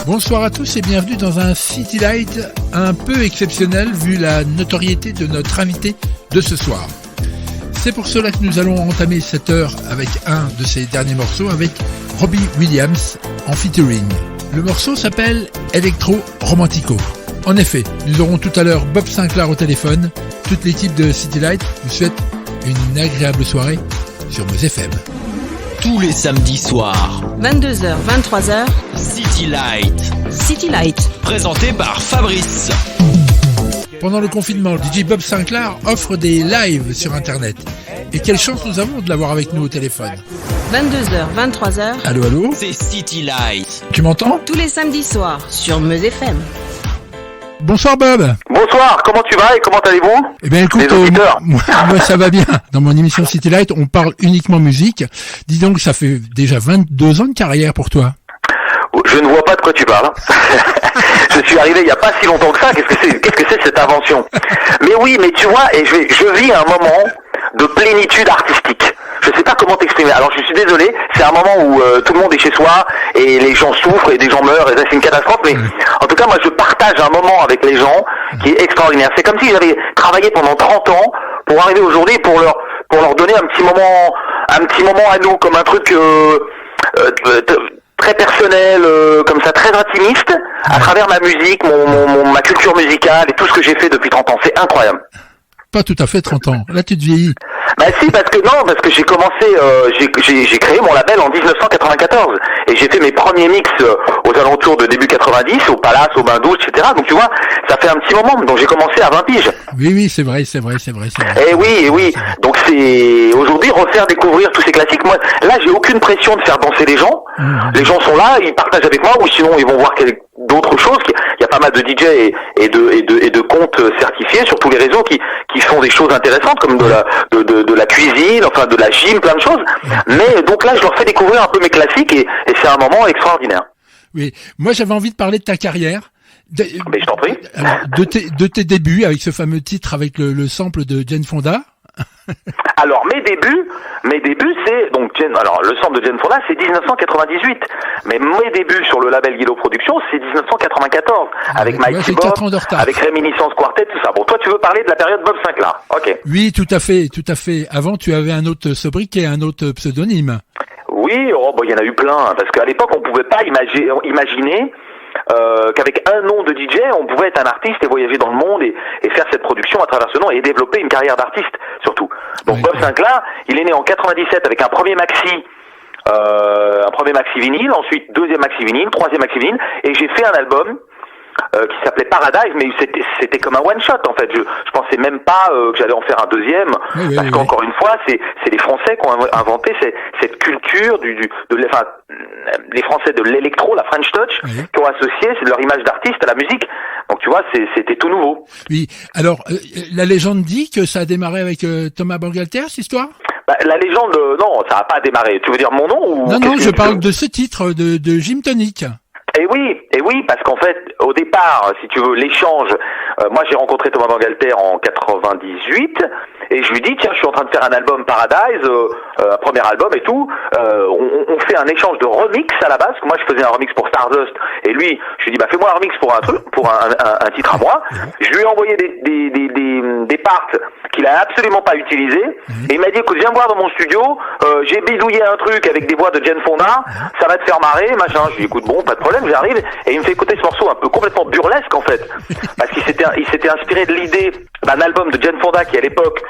Bonsoir à tous et bienvenue dans un City Light un peu exceptionnel vu la notoriété de notre invité de ce soir. C'est pour cela que nous allons entamer cette heure avec un de ses derniers morceaux avec Robbie Williams en featuring. Le morceau s'appelle Electro Romantico. En effet, nous aurons tout à l'heure Bob Sinclair au téléphone. Toute l'équipe de City Light vous souhaite une agréable soirée sur Meuse FM. Tous les samedis soirs, 22h, 23h, City Light. City Light. Présenté par Fabrice. Pendant le confinement, DJ Bob Sinclair offre des lives sur Internet. Et quelle chance nous avons de l'avoir avec nous au téléphone. 22h, 23h. Allô, allô ? C'est City Light. Tu m'entends ? Tous les samedis soirs sur Meuse FM. Bonsoir Bob. Bonsoir, comment tu vas et comment allez-vous ? Eh bien écoute, moi ça va bien. Dans mon émission City Light, on parle uniquement musique. Dis donc, ça fait déjà 22 ans de carrière pour toi. Je ne vois pas de quoi tu parles. Je suis arrivé il n'y a pas si longtemps que ça. Qu'est-ce que c'est cette invention ? Mais oui, mais tu vois, et je vis un moment de plénitude artistique. Je sais pas comment t'exprimer. Alors je suis désolé, c'est un moment où tout le monde est chez soi et les gens souffrent et des gens meurent et ça c'est une catastrophe. Mais en tout cas, moi je partage un moment avec les gens qui est extraordinaire. C'est comme si j'avais travaillé pendant 30 ans pour arriver aujourd'hui pour leur donner un petit moment à nous, comme un truc très personnel, comme ça, très intimiste, à travers ma musique, ma culture musicale et tout ce que j'ai fait depuis 30 ans. C'est incroyable. Pas tout à fait 30 ans. Là, tu te vieillis. Bah si, parce que j'ai commencé, j'ai créé mon label en 1994 et j'ai fait mes premiers mix aux alentours de début 90, au Palace, au Bain Douce, etc. Donc tu vois, ça fait un petit moment. Donc j'ai commencé à 20 piges. Oui, c'est vrai. Et oui. Donc c'est aujourd'hui refaire découvrir tous ces classiques. Moi, là, j'ai aucune pression de faire danser les gens. Les gens sont là, ils partagent avec moi, ou sinon ils vont voir d'autres choses. Il y a pas mal de DJ et de comptes certifiés sur tous les réseaux qui font des choses intéressantes comme de la cuisine, enfin de la gym, plein de choses. Mais donc là, je leur fais découvrir un peu mes classiques et c'est un moment extraordinaire. Oui, moi j'avais envie de parler de ta carrière. Mais je t'en prie. Alors, de tes débuts avec ce fameux titre avec le sample de Jane Fonda. Alors mes débuts c'est donc le sample de Jane Fonda c'est 1998, mais mes débuts sur le label Guido Productions c'est 1994 avec Mikey Bob, avec Réminiscence Quartet, tout ça. Bon, toi tu veux parler de la période Bob Sinclair, ok. Oui, tout à fait. Avant tu avais un autre sobriquet, un autre pseudonyme. Oui, il y en a eu plein, parce qu'à l'époque on pouvait pas imaginer qu'avec un nom de DJ, on pouvait être un artiste et voyager dans le monde et faire cette production à travers ce nom et développer une carrière d'artiste surtout. Donc Bob Sinclair, il est né en 97 avec un premier maxi vinyle, ensuite deuxième maxi vinyle, troisième maxi vinyle, et j'ai fait un album qui s'appelait Paradise, mais c'était comme un one shot en fait. Je pensais même pas que j'allais en faire un deuxième, parce qu'encore une fois, c'est les Français qui ont inventé cette culture les Français de l'électro, la French Touch, qui ont associé leur image d'artiste à la musique. Donc tu vois, c'était tout nouveau. Oui. Alors la légende dit que ça a démarré avec Thomas Bangalter, cette histoire. La légende, non, ça n'a pas démarré. Tu veux dire mon nom ou Non, je parle de ce titre de Gym Tonic. Et oui, parce qu'en fait, au départ, si tu veux, l'échange, moi j'ai rencontré Thomas Bangalter en 98, et je lui dis, tiens, je suis en train de faire un album Paradise, un premier album et tout, on fait un échange de remix à la base, parce que moi je faisais un remix pour Stardust, et lui, je lui dis, fais-moi un remix pour un titre à moi. Je lui ai envoyé des parts qu'il a absolument pas utilisées, et il m'a dit, écoute, viens me voir dans mon studio, j'ai bidouillé un truc avec des voix de Jane Fonda, ça va te faire marrer, machin. Je lui dis, écoute, bon, pas de problème, j'arrive, et il me fait écouter ce morceau un peu complètement burlesque en fait, parce qu'il s'était inspiré de l'idée d'un album de Jane Fonda qui à l'époque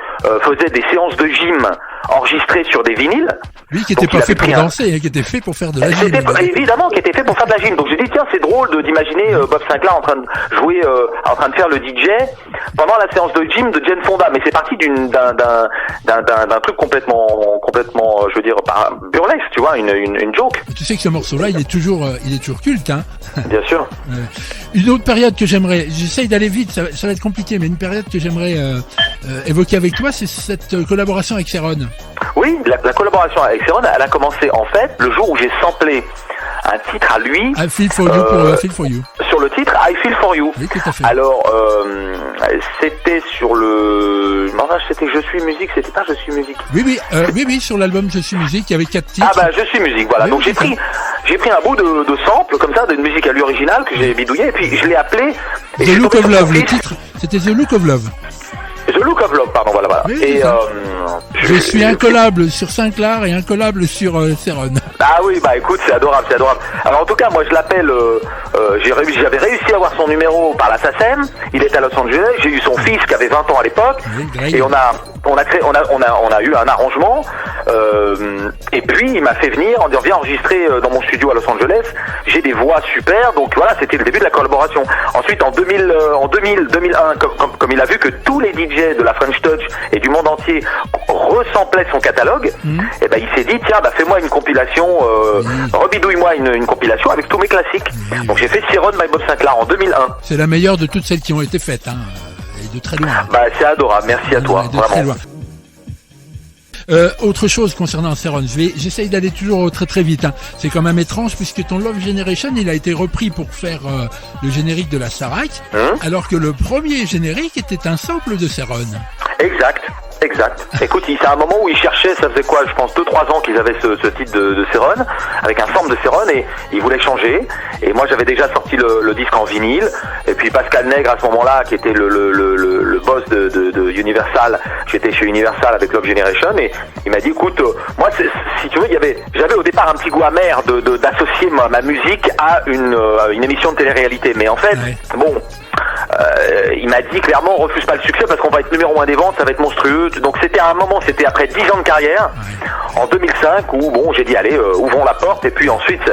faisait des séances de gym enregistrées sur des vinyles. Lui qui était pas fait pour danser, qui était fait pour faire de la gym. Évidemment, qui était fait pour faire de la gym. Donc j'ai dit tiens, c'est drôle d'imaginer Bob Sinclair en train de jouer, en train de faire le DJ pendant la séance de gym de Jane Fonda. Mais c'est parti d'un truc complètement, je veux dire, burlesque, tu vois, une joke. Tu sais que ce morceau-là, il est toujours culte, hein. Bien sûr. Une autre période que j'essaye d'aller vite, ça va être compliqué, mais une période que j'aimerais évoquer avec toi, c'est cette collaboration avec Céron. Oui, la collaboration avec Céron, elle a commencé en fait le jour où j'ai samplé un titre à lui. I Feel For You pour Feel For You. Sur le titre I Feel For You. Oui, tout à fait. Alors, c'était sur le... Non, c'était Je Suis Musique, c'était pas Je Suis Musique. Oui, sur l'album Je Suis Musique, il y avait 4 titres. Ah bah Je Suis Musique, voilà. Oui, Donc oui, j'ai pris un bout de sample comme ça, d'une musique à lui originale que j'ai bidouillé, et puis je l'ai appelé... et The j'ai Look tombé of sur son Love, le fils. titre, c'était The Look of Love. The Look of Love, pardon, voilà. Oui, Et c'est ça. Je suis incollable sur Sinclair et incollable sur Ceron. Ah oui, bah écoute, c'est adorable. Alors en tout cas, moi je l'appelle, j'avais réussi à avoir son numéro par la SACEM, il était à Los Angeles, j'ai eu son fils qui avait 20 ans à l'époque, Oui, Greg. et on a eu un arrangement, et puis il m'a fait venir en disant viens enregistrer dans mon studio à Los Angeles, j'ai des voix super, donc voilà, c'était le début de la collaboration. Ensuite en 2001, comme il a vu que tous les DJ de la French Touch et du monde entier ressemblait son catalogue, et ben il s'est dit tiens, bah fais-moi une compilation, rebidouille-moi une compilation avec tous mes classiques. Donc j'ai fait Siron by Bob Sinclair en 2001. C'est la meilleure de toutes celles qui ont été faites, hein, et de très loin. Bah c'est adorable, merci à toi, De très vraiment. loin. Autre chose concernant Ceron, j'essaye d'aller toujours très très vite. Hein. C'est quand même étrange puisque ton Love Generation, il a été repris pour faire le générique de la Starac, alors que le premier générique était un sample de Ceron. Exact. Écoute, c'est un moment où ils cherchaient, ça faisait quoi, je pense 2-3 ans qu'ils avaient ce titre de Ceron, avec un sample de Ceron, et ils voulaient changer. Et moi j'avais déjà sorti le disque en vinyle, et puis Pascal Nègre à ce moment-là, qui était le boss de Universal, j'étais chez Universal avec Love Generation, et il m'a dit écoute, moi si tu veux, j'avais au départ un petit goût amer d'associer ma musique à une émission de télé-réalité, mais en fait, bon... il m'a dit clairement refuse pas le succès parce qu'on va être numéro 1 des ventes, ça va être monstrueux. Donc c'était à un moment, c'était après 10 ans de carrière, en 2005, où bon j'ai dit allez ouvrons la porte, et puis ensuite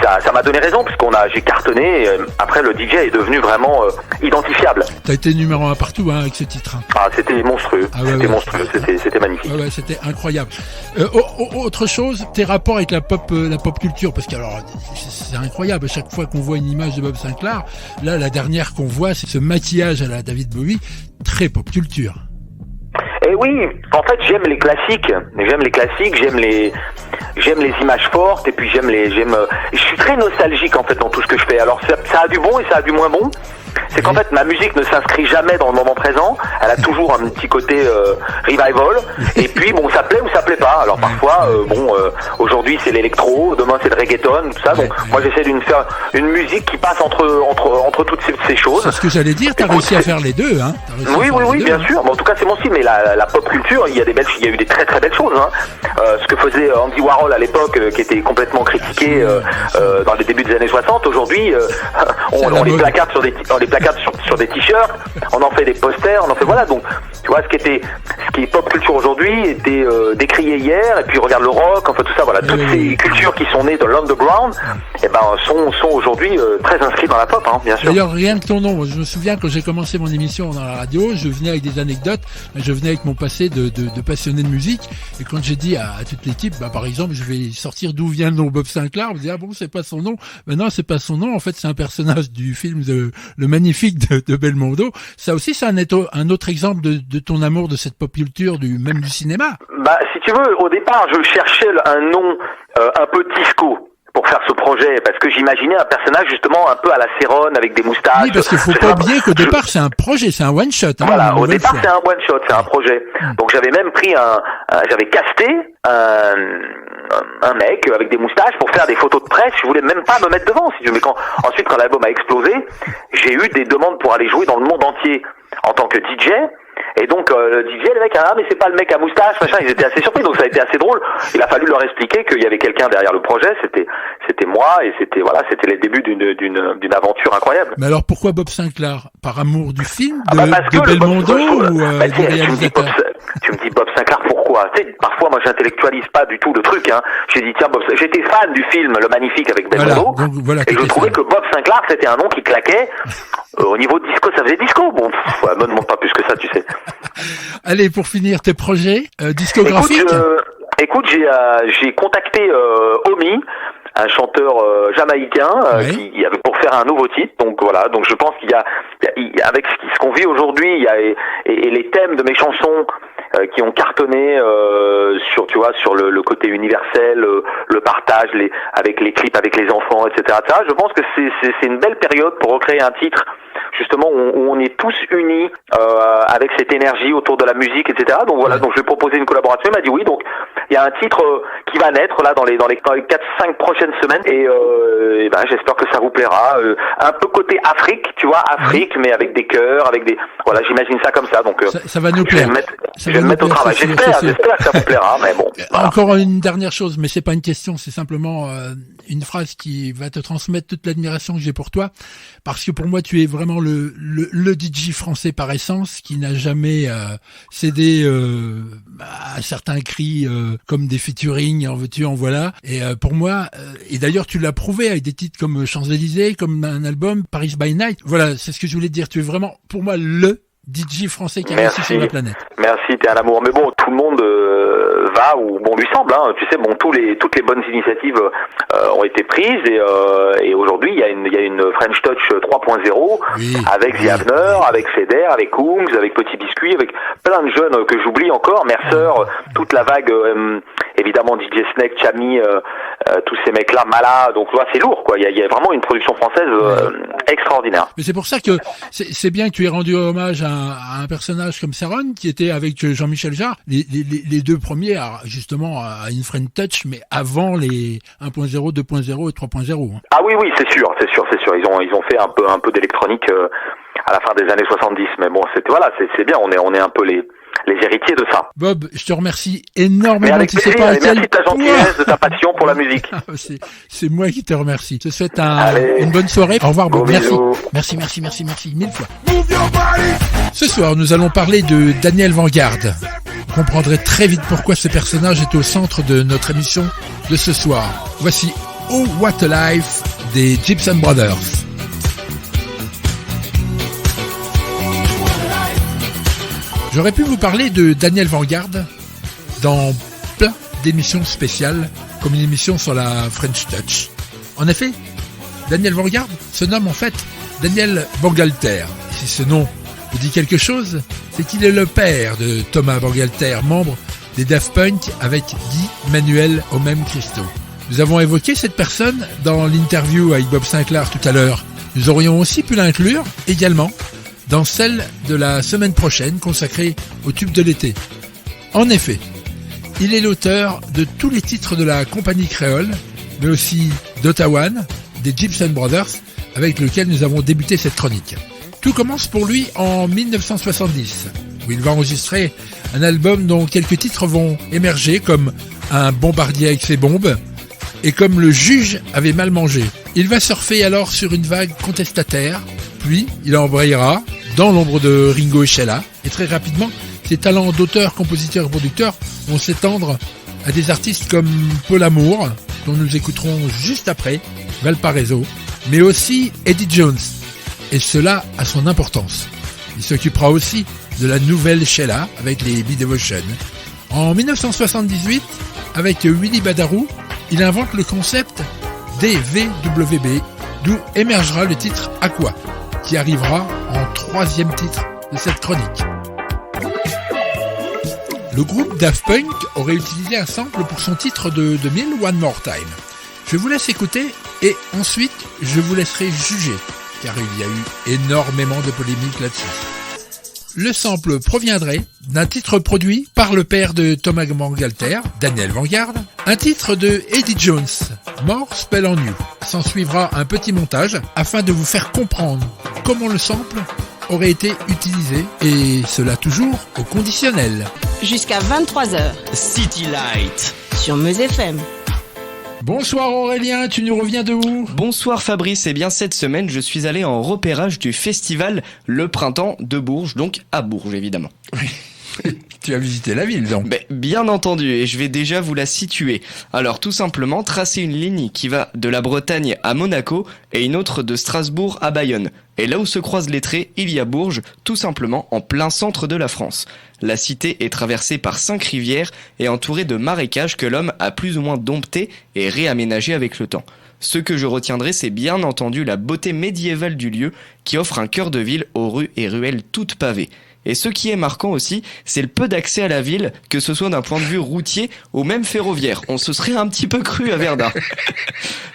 ça m'a donné raison puisqu'on j'ai cartonné, et après le DJ est devenu vraiment identifiable. T'as été numéro 1 partout hein, avec ce titre. Hein. Ah c'était monstrueux, monstrueux, c'était magnifique. Ouais, c'était incroyable. Autre chose, tes rapports avec la pop culture, parce que alors c'est incroyable, à chaque fois qu'on voit une image de Bob Sinclair, là la dernière qu'on voit c'est ce maquillage à la David Bowie, très pop culture. Et oui, en fait j'aime les classiques, j'aime les images fortes, et puis je suis très nostalgique en fait dans tout ce que je fais. Alors ça a du bon et ça a du moins bon. C'est qu'en fait ma musique ne s'inscrit jamais dans le moment présent, elle a toujours un petit côté revival, et puis bon ça plaît ou ça plaît pas. Alors parfois aujourd'hui c'est l'électro, demain c'est le reggaeton, tout ça. Donc moi j'essaie de faire une musique qui passe entre toutes ces choses. C'est ce que j'allais dire, t'as réussi à faire les deux, hein. Oui, bien sûr. Bon, en tout cas c'est mon style, mais la pop culture, il y a eu des très très belles choses. Hein. Ce que faisait Andy Warhol à l'époque, qui était complètement critiqué dans les débuts des années 60, aujourd'hui on les placarde sur des t-shirts, on en fait des posters, on en fait voilà. Donc tu vois ce qui est pop culture aujourd'hui était décrié hier, et puis regarde le rock, enfin tout ça, voilà, toutes ces cultures qui sont nées de l'underground, sont aujourd'hui très inscrites dans la pop, hein, bien sûr. D'ailleurs, rien que ton nom, je me souviens quand j'ai commencé mon émission dans la radio, je venais avec des anecdotes, je venais avec mon passé de passionné de musique, et quand j'ai dit à toute l'équipe, par exemple, je vais sortir d'où vient le nom Bob Sinclair, on me dit ah bon, c'est pas son nom. Ben non, c'est pas son nom, en fait c'est un personnage du film Le Magnifique de Belmondo. Ça aussi c'est un autre exemple de ton amour de cette pop culture, même du cinéma. Bah si tu veux, au départ je cherchais un nom un peu disco pour faire ce projet, parce que j'imaginais un personnage justement un peu à la Céron avec des moustaches. Oui, parce qu'il faut pas oublier qu'au départ c'est un projet, c'est un one shot. Hein, voilà, au départ c'est un one shot, c'est un projet. Donc j'avais même pris j'avais casté un mec avec des moustaches pour faire des photos de presse. Je voulais même pas me mettre devant, si tu veux. Mais ensuite quand l'album a explosé, j'ai eu des demandes pour aller jouer dans le monde entier en tant que DJ. Et donc le DJ, les mecs, mais c'est pas le mec à moustache, machin, ils étaient assez surpris, donc ça a été assez drôle. Il a fallu leur expliquer qu'il y avait quelqu'un derrière le projet, c'était moi, et c'était les débuts d'une aventure incroyable. Mais alors pourquoi Bob Sinclair? Par amour du film, de Belmondo ou du réalisateur? Tu me dis Bob Sinclair, pourquoi? Tu sais, parfois moi j'intellectualise pas du tout le truc, hein. J'ai dit tiens, j'étais fan du film Le Magnifique avec Belmondo, et je trouvais que Bob Sinclair c'était un nom qui claquait. Au niveau de disco, ça faisait disco. Bon, me demande pas plus que ça, tu sais. Allez, pour finir, tes projets discographiques. Écoute, j'ai contacté Omi, un chanteur jamaïcain qui avait pour faire un nouveau titre. Donc voilà, donc je pense qu'il y a avec ce qu'on vit aujourd'hui, et les thèmes de mes chansons qui ont cartonné sur, tu vois, sur le côté universel, le partage, avec les clips, avec les enfants, etc. Je pense que c'est une belle période pour recréer un titre justement où on est tous unis avec cette énergie autour de la musique, etc. Donc voilà, donc je vais proposer une collaboration. Il m'a dit oui, donc il y a un titre qui va naître là dans les 4-5 prochaines semaines et ben j'espère que ça vous plaira. Un peu côté Afrique, tu vois, Afrique, mais avec des chœurs, avec des voilà, j'imagine ça comme ça. Donc ça va nous plaire. Je vais me mettre au travail. J'espère que ça vous plaira, mais bon. Voilà. Encore une dernière chose, mais c'est pas une question, c'est simplement une phrase qui va te transmettre toute l'admiration que j'ai pour toi, parce que pour moi tu es vraiment le DJ français par essence qui n'a jamais cédé à certains cris comme des featuring, en veux-tu, en voilà. Et pour moi, et d'ailleurs tu l'as prouvé avec des titres comme Champs-Élysées, comme un album Paris by Night. Voilà, c'est ce que je voulais te dire. Tu es vraiment pour moi le DJ français qui a réussi sur la planète. Merci, t'es un amour. Mais bon, tout le monde va où bon lui semble. Hein. Tu sais, bon, toutes les bonnes initiatives ont été prises et aujourd'hui il y a une French Touch 3.0 avec The Avener, avec Feder, avec Coombs, avec Petit Biscuit, avec plein de jeunes que j'oublie encore, Mercer, toute la vague évidemment DJ Snake, Chami, tous ces mecs-là, Mala. Donc là, c'est lourd, quoi. Il y a vraiment une production française extraordinaire. Mais c'est pour ça que c'est bien que tu aies rendu hommage à un personnage comme Saron qui était avec Jean-Michel Jarre, les deux premiers justement à une French Touch, mais avant les 1.0, 2.0 et 3.0. Hein. Ah oui, c'est sûr. Ils ont fait un peu d'électronique à la fin des années 70, mais bon, c'est bien. On est un peu les héritiers de ça. Bob, je te remercie énormément. Mais avec plaisir, merci de ta gentillesse, de ta passion pour la musique. C'est moi qui te remercie. Je te souhaite une bonne soirée. Au revoir, Bob. Merci, mille fois. Ce soir, nous allons parler de Daniel Vanguard. Vous comprendrez très vite pourquoi ce personnage est au centre de notre émission de ce soir. Voici Oh What a Life des Gibson Brothers. J'aurais pu vous parler de Daniel Vanguard dans plein d'émissions spéciales, comme une émission sur la French Touch. En effet, Daniel Vanguard se nomme en fait Daniel Bangalter. Si ce nom vous dit quelque chose, c'est qu'il est le père de Thomas Bangalter, membre des Daft Punk avec Guy Manuel au même Christo. Nous avons évoqué cette personne dans l'interview avec Bob Sinclair tout à l'heure. Nous aurions aussi pu l'inclure également dans celle de la semaine prochaine consacrée au tube de l'été. En effet, il est l'auteur de tous les titres de la compagnie créole, mais aussi d'Ottawa, des Gibson Brothers, avec lequel nous avons débuté cette chronique. Tout commence pour lui en 1970, où il va enregistrer un album dont quelques titres vont émerger, comme Un bombardier avec ses bombes, et comme Le juge avait mal mangé. Il va surfer alors sur une vague contestataire, puis il embrayera dans l'ombre de Ringo et Sheila, et très rapidement, ses talents d'auteur, compositeur et producteur vont s'étendre à des artistes comme Paul Amour, dont nous écouterons juste après, Valparaiso, mais aussi Eddie Jones, et cela a son importance. Il s'occupera aussi de la nouvelle Sheila avec les B-Devotion. En 1978, avec Willy Badarou, il invente le concept DVWB, d'où émergera le titre Aqua, qui arrivera en troisième titre de cette chronique. Le groupe Daft Punk aurait utilisé un sample pour son titre de 2000, One More Time. Je vous laisse écouter et ensuite je vous laisserai juger, car il y a eu énormément de polémiques là-dessus. Le sample proviendrait d'un titre produit par le père de Thomas Bangalter, Daniel Vanguard, un titre de Eddie Jones, More Spell on You. S'en suivra un petit montage afin de vous faire comprendre comment le sample aurait été utilisé, et cela toujours au conditionnel. Jusqu'à 23h City Light sur Meuse FM. Bonsoir Aurélien, tu nous reviens de où ? Bonsoir Fabrice, et bien cette semaine je suis allé en repérage du festival Le Printemps de Bourges, donc à Bourges évidemment. Tu as visité la ville donc. Bien entendu, et je vais déjà vous la situer. Alors tout simplement, tracer une ligne qui va de la Bretagne à Monaco et une autre de Strasbourg à Bayonne. Et là où se croisent les traits, il y a Bourges, tout simplement en plein centre de la France. La cité est traversée par 5 rivières et entourée de marécages que l'homme a plus ou moins domptés et réaménagés avec le temps. Ce que je retiendrai, c'est bien entendu la beauté médiévale du lieu qui offre un cœur de ville aux rues et ruelles toutes pavées. Et ce qui est marquant aussi, c'est le peu d'accès à la ville, que ce soit d'un point de vue routier ou même ferroviaire. On se serait un petit peu cru à Verdun.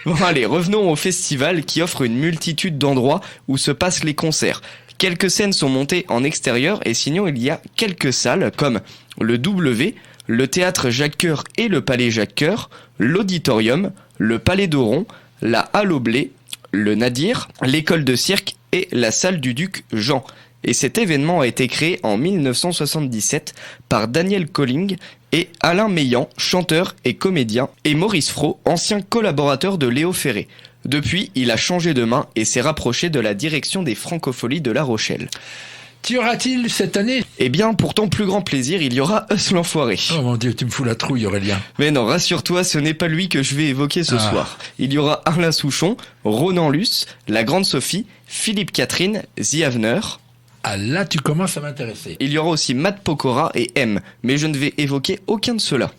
Bon allez, revenons au festival qui offre une multitude d'endroits où se passent les concerts. Quelques scènes sont montées en extérieur et sinon il y a quelques salles comme le W, le théâtre Jacques Coeur et le palais Jacques Coeur, l'auditorium, le palais d'Oron, la halle au blé, le Nadir, l'école de cirque et la salle du duc Jean. Et cet événement a été créé en 1977 par Daniel Colling et Alain Meillan, chanteur et comédien, et Maurice Fro, ancien collaborateur de Léo Ferré. Depuis, il a changé de main et s'est rapproché de la direction des Francopholies de La Rochelle. Qu'y aura-t-il cette année ? Eh bien, pour ton plus grand plaisir, il y aura Us l'Enfoiré. Oh mon Dieu, tu me fous la trouille, Aurélien. Mais non, rassure-toi, ce n'est pas lui que je vais évoquer ce soir. Il y aura Alain Souchon, Ronan Luce, La Grande Sophie, Philippe Catherine, The Avener. Ah là, tu commences à m'intéresser. Il y aura aussi Matt Pokora et M, mais je ne vais évoquer aucun de ceux-là.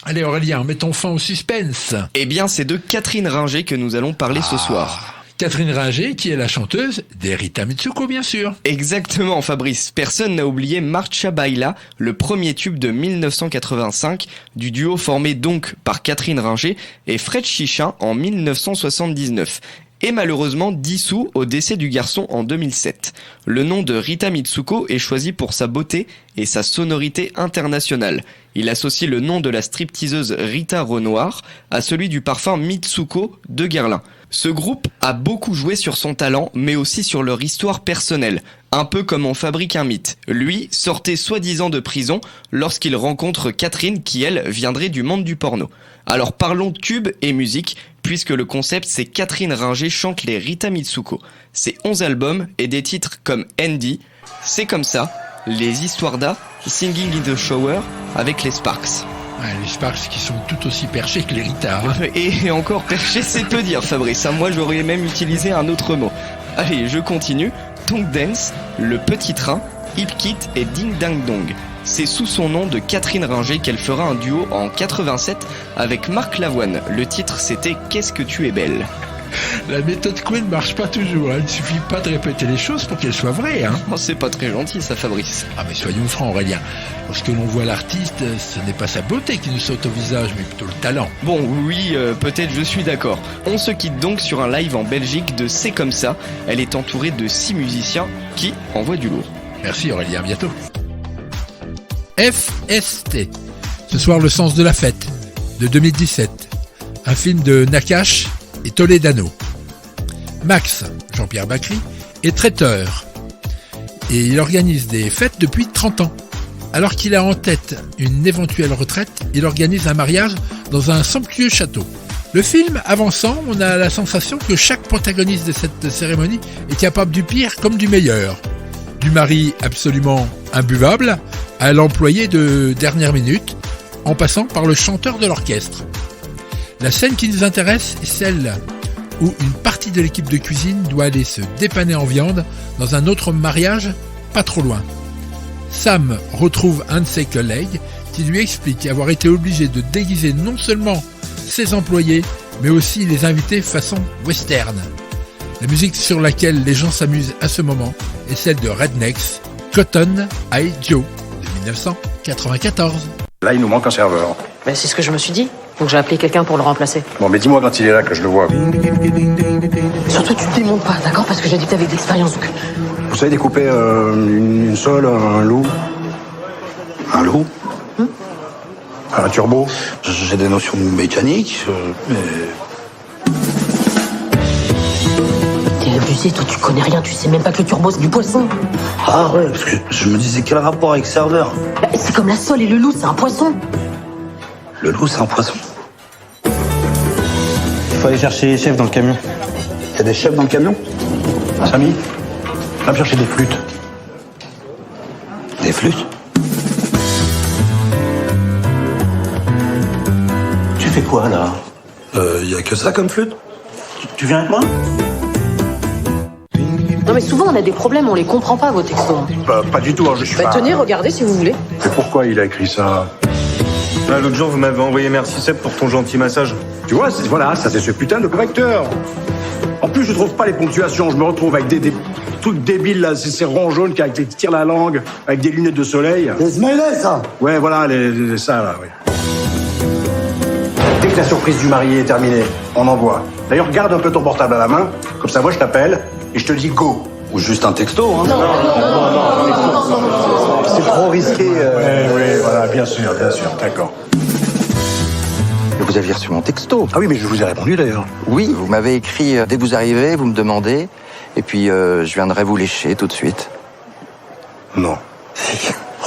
Allez Aurélien, mettons fin au suspense. Eh bien, c'est de Catherine Ringer que nous allons parler ce soir. Catherine Ringer, qui est la chanteuse d'Erita Mitsuko, bien sûr. Exactement, Fabrice. Personne n'a oublié Marcha Baila, le premier tube de 1985, du duo formé donc par Catherine Ringer et Fred Chichin en 1979. Et malheureusement dissous au décès du garçon en 2007. Le nom de Rita Mitsuko est choisi pour sa beauté et sa sonorité internationale. Il associe le nom de la stripteaseuse Rita Renoir à celui du parfum Mitsuko de Guerlain. Ce groupe a beaucoup joué sur son talent, mais aussi sur leur histoire personnelle. Un peu comme on fabrique un mythe. Lui sortait soi-disant de prison lorsqu'il rencontre Catherine qui, elle, viendrait du monde du porno. Alors parlons tube et musique, puisque le concept c'est Catherine Ringer chante les Rita Mitsuko. C'est 11 albums et des titres comme Andy, C'est comme ça, Les Histoires d'A, Singing in the Shower avec les Sparks. Ouais, les Sparks qui sont tout aussi perchés que les Rita. Hein. Et encore perché, c'est peu dire, Fabrice. Moi, j'aurais même utilisé un autre mot. Allez, je continue. Tongue Dance, Le Petit Train, Hip Kit et Ding Dang Dong. C'est sous son nom de Catherine Ringer qu'elle fera un duo en 87 avec Marc Lavoine. Le titre, c'était Qu'est-ce que tu es belle. La méthode Queen marche pas toujours, hein. Il ne suffit pas de répéter les choses pour qu'elles soient vraies. Hein. Oh, c'est pas très gentil ça, Fabrice. Ah mais soyons francs, Aurélien. Lorsque l'on voit l'artiste, ce n'est pas sa beauté qui nous saute au visage, mais plutôt le talent. Bon, oui, peut-être je suis d'accord. On se quitte donc sur un live en Belgique de C'est comme ça. Elle est entourée de 6 musiciens qui envoient du lourd. Merci Aurélien, à bientôt. FST. Ce soir, Le Sens de la Fête, de 2017. Un film de Nakache et Toledano. Max, Jean-Pierre Bacry, est traiteur. Et il organise des fêtes depuis 30 ans. Alors qu'il a en tête une éventuelle retraite, il organise un mariage dans un somptueux château. Le film avançant, on a la sensation que chaque protagoniste de cette cérémonie est capable du pire comme du meilleur. Du mari absolument imbuvable à l'employé de dernière minute, en passant par le chanteur de l'orchestre. La scène qui nous intéresse est celle où une partie de l'équipe de cuisine doit aller se dépanner en viande dans un autre mariage pas trop loin. Sam retrouve un de ses collègues qui lui explique avoir été obligé de déguiser non seulement ses employés, mais aussi les invités façon western. La musique sur laquelle les gens s'amusent à ce moment est celle de Rednecks, Cotton Eye Joe, de 1994. Là, il nous manque un serveur. Ben, c'est ce que je me suis dit. Donc j'ai appelé quelqu'un pour le remplacer. Bon, mais dis-moi quand il est là que je le vois. Surtout, tu te démontes pas, d'accord? Parce que j'ai dit que t'avais de l'expérience. Donc... Vous savez découper une sole, un loup? Un loup? Un turbo? J'ai des notions mécaniques, mais... T'es abusé, toi, tu connais rien. Tu sais même pas que le turbo, c'est du poisson. Ah ouais, parce que je me disais quel rapport avec serveur? Ben, c'est comme la sole et le loup, c'est un poisson. Le loup, c'est un poisson. Il faut aller chercher les chefs dans le camion. Il y a des chefs dans le camion? Samy, va me chercher des flûtes. Des flûtes? Tu fais quoi, là? Y a que ça comme flûte? Tu viens avec moi? Non mais souvent on a des problèmes, on les comprend pas vos textos. Pas du tout, hein, je suis Bah pas... tenez, regardez si vous voulez. Mais pourquoi il a écrit ça? Ah, l'autre jour, vous m'avez envoyé merci Seb pour ton gentil massage. Tu vois, voilà, ça c'est ce putain de correcteur. En plus, je trouve pas les ponctuations. Je me retrouve avec des trucs débiles, là, ces ronds jaunes qui tirent la langue, avec des lunettes de soleil. Les smileys, ça. Ouais, voilà, ça, là, oui. Dès que la surprise du marié est terminée, on envoie. D'ailleurs, garde un peu ton portable à la main, comme ça, moi, je t'appelle et je te dis go. Ou juste un texto, hein. Non. C'est trop risqué. Oui, voilà, bien sûr, d'accord. Vous aviez reçu mon texto. Ah oui, mais je vous ai répondu, d'ailleurs. Oui, vous m'avez écrit dès que vous arrivez, vous me demandez, et puis je viendrai vous lécher tout de suite. Non.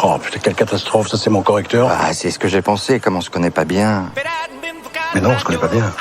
Oh, putain, quelle catastrophe, ça, c'est mon correcteur. Ah, c'est ce que j'ai pensé, comme on se connaît pas bien. Mais non, on se connaît pas bien.